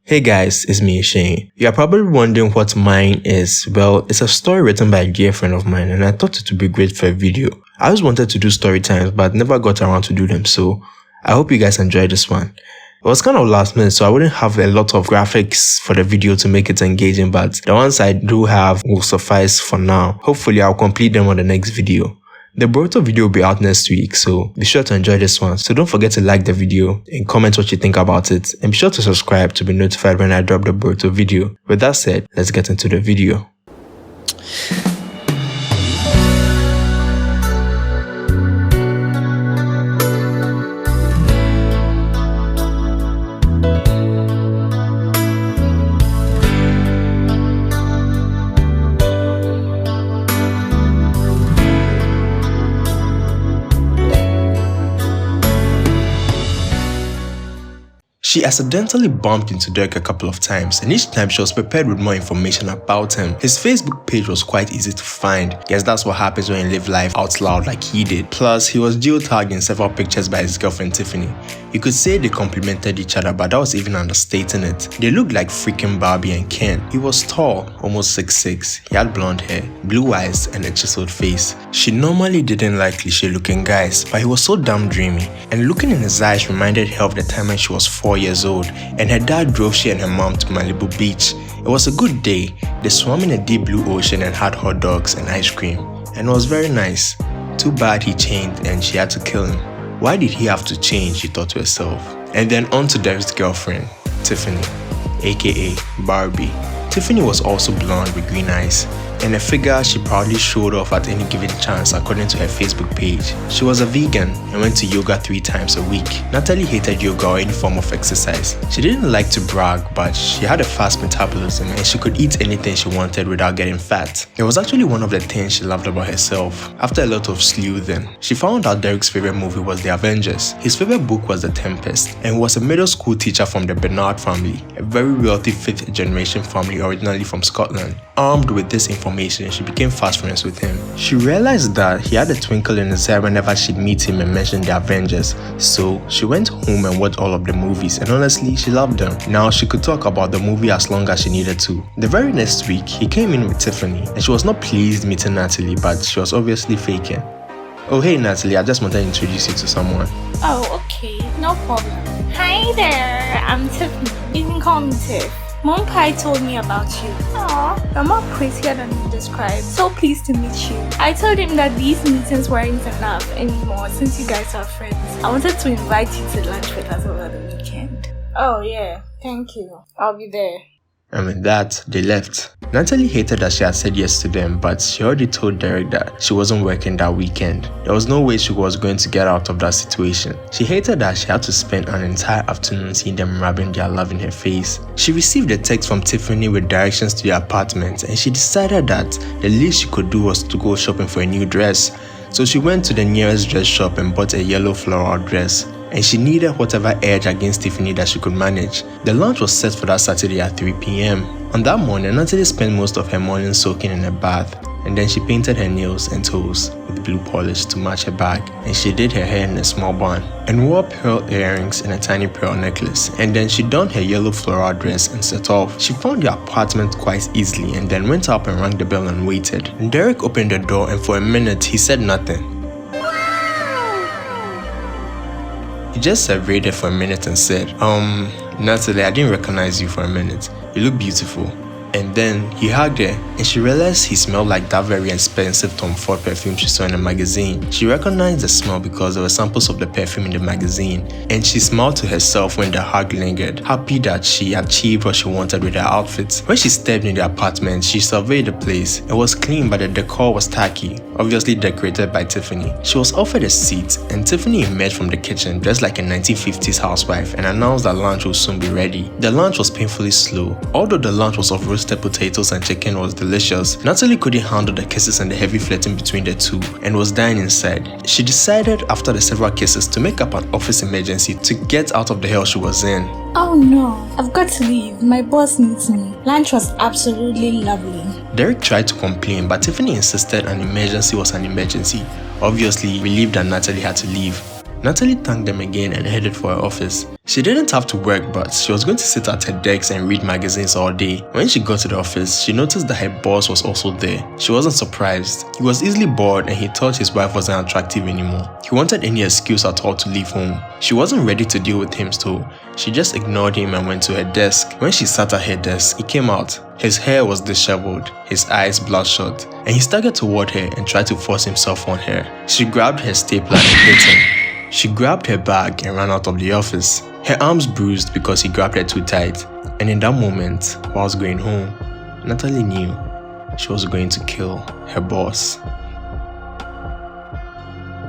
Hey guys, it's me Shane. You are probably wondering what mine is. Well, it's a story written by a dear friend of mine and I thought it would be great for a video. I always wanted to do story times but never got around to do them, so I hope you guys enjoy this one. It was kind of last minute, so I wouldn't have a lot of graphics for the video to make it engaging, but the ones I do have will suffice for now. Hopefully I'll complete them on the next video. The Boruto video will be out next week, so be sure to enjoy this one. So don't forget to like the video and comment what you think about it. And be sure to subscribe to be notified when I drop the Boruto video. With that said, let's get into the video. She accidentally bumped into Derek a couple of times, and each time she was prepared with more information about him. His Facebook page was quite easy to find. Guess that's what happens when you live life out loud like he did. Plus, he was geotagged in several pictures by his girlfriend Tiffany. You could say they complimented each other, but that was even understating it. They looked like freaking Barbie and Ken. He was tall, almost 6'6". He had blonde hair, blue eyes, and a chiseled face. She normally didn't like cliche looking guys, but he was so damn dreamy. And looking in his eyes reminded her of the time when she was 4 years old, and her dad drove she and her mom to Malibu Beach. It was a good day. They swam in a deep blue ocean and had hot dogs and ice cream. And it was very nice. Too bad he changed and she had to kill him. Why did he have to change, she thought to herself. And then on to Derek's girlfriend, Tiffany, aka Barbie. Tiffany was also blonde with green eyes, and a figure she proudly showed off at any given chance according to her Facebook page. She was a vegan and went to yoga 3 times a week. Natalie hated yoga or any form of exercise. She didn't like to brag, but she had a fast metabolism and she could eat anything she wanted without getting fat. It was actually one of the things she loved about herself. After a lot of sleuthing, she found out Derek's favorite movie was The Avengers. His favorite book was The Tempest, and he was a middle school teacher from the Bernard family, a very wealthy 5th generation family originally from Scotland. Armed with this information, she became fast friends with him. She realized that he had a twinkle in his eye whenever she'd meet him and mention the Avengers, so she went home and watched all of the movies, and honestly, she loved them. Now she could talk about the movie as long as she needed to. The very next week, he came in with Tiffany, and she was not pleased meeting Natalie, but she was obviously faking. Oh hey Natalie, I just wanted to introduce you to someone. Oh, okay, no problem. Hi there, I'm Tiffany. You can call me Tiff. Mom Pie told me about you. Aw, you're more prettier than you described. So pleased to meet you. I told him that these meetings weren't enough anymore since you guys are friends. I wanted to invite you to lunch with us over the weekend. Oh yeah, thank you. I'll be there. And with that, they left. Natalie hated that she had said yes to them, but she already told Derek that she wasn't working that weekend. There was no way she was going to get out of that situation. She hated that she had to spend an entire afternoon seeing them rubbing their love in her face. She received a text from Tiffany with directions to their apartment, and she decided that the least she could do was to go shopping for a new dress. So she went to the nearest dress shop and bought a yellow floral dress. And she needed whatever edge against Tiffany that she could manage. The lunch was set for that Saturday at 3 p.m. On that morning, Natalie spent most of her morning soaking in a bath, and then she painted her nails and toes with blue polish to match her bag, and she did her hair in a small bun, and wore pearl earrings and a tiny pearl necklace, and then she donned her yellow floral dress and set off. She found the apartment quite easily and then went up and rang the bell and waited. And Derek opened the door, and for a minute he said nothing. He just surveyed her for a minute and said, Natalie, I didn't recognize you for a minute. You look beautiful. And then he hugged her, and she realized he smelled like that very expensive Tom Ford perfume she saw in a magazine. She recognized the smell because there were samples of the perfume in the magazine, and she smiled to herself when the hug lingered, happy that she achieved what she wanted with her outfit. When she stepped in the apartment, she surveyed the place. It was clean, but the decor was tacky, obviously decorated by Tiffany. She was offered a seat, and Tiffany emerged from the kitchen dressed like a 1950s housewife and announced that lunch would soon be ready. The lunch was painfully slow. Although the lunch was of roasted potatoes and chicken was delicious, Natalie couldn't handle the kisses and the heavy flirting between the two and was dying inside. She decided after the several kisses to make up an office emergency to get out of the hell she was in. Oh no, I've got to leave. My boss needs me. Lunch was absolutely lovely. Derek tried to complain, but Tiffany insisted an emergency was an emergency, obviously relieved that Natalie had to leave. Natalie thanked them again and headed for her office. She didn't have to work, but she was going to sit at her desk and read magazines all day. When she got to the office, she noticed that her boss was also there. She wasn't surprised. He was easily bored and he thought his wife wasn't attractive anymore. He wanted any excuse at all to leave home. She wasn't ready to deal with him so she just ignored him and went to her desk. When she sat at her desk, he came out. His hair was disheveled, his eyes bloodshot, and he staggered toward her and tried to force himself on her. She grabbed her stapler and hit him. She grabbed her bag and ran out of the office. Her arms bruised because he grabbed her too tight. And in that moment, whilst going home, Natalie knew she was going to kill her boss.